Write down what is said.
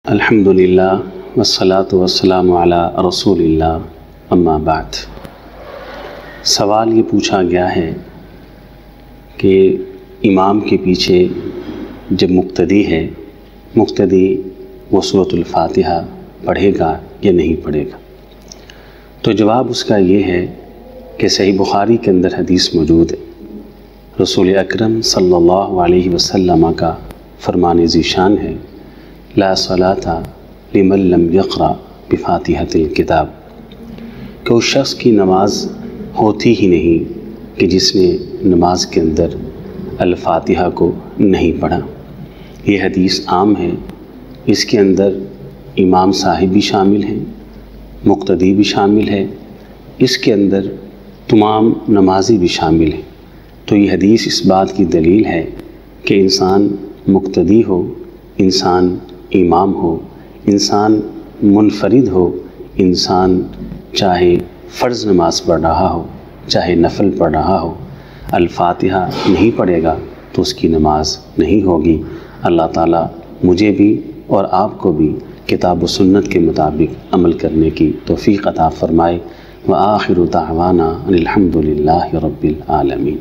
الحمدللہ والصلاة والسلام علی رسول اللہ اما بعد۔ سوال یہ پوچھا گیا ہے کہ امام کے پیچھے جب مقتدی ہے، مقتدی وہ سورۃ الفاتحہ پڑھے گا یا نہیں پڑھے گا؟ تو جواب اس کا یہ ہے کہ صحیح بخاری کے اندر حدیث موجود ہے، رسول اکرم صلی اللہ علیہ وسلم کا فرمان ذیشان ہے، لا صلاۃ لمن لم یقرأ بفاتحۃ الکتاب، کہ اس شخص کی نماز ہوتی ہی نہیں کہ جس نے نماز کے اندر الفاتحہ کو نہیں پڑھا۔ یہ حدیث عام ہے، اس کے اندر امام صاحب بھی شامل ہیں، مقتدی بھی شامل ہے، اس کے اندر تمام نمازی بھی شامل ہیں۔ تو یہ حدیث اس بات کی دلیل ہے کہ انسان مقتدی ہو، انسان امام ہو، انسان منفرد ہو، انسان چاہے فرض نماز پڑھ رہا ہو چاہے نفل پڑھ رہا ہو، الفاتحہ نہیں پڑھے گا تو اس کی نماز نہیں ہوگی۔ اللہ تعالیٰ مجھے بھی اور آپ کو بھی کتاب و سنت کے مطابق عمل کرنے کی توفیق عطا فرمائے۔ وآخر دعوانا ان الحمد للہ رب العالمین۔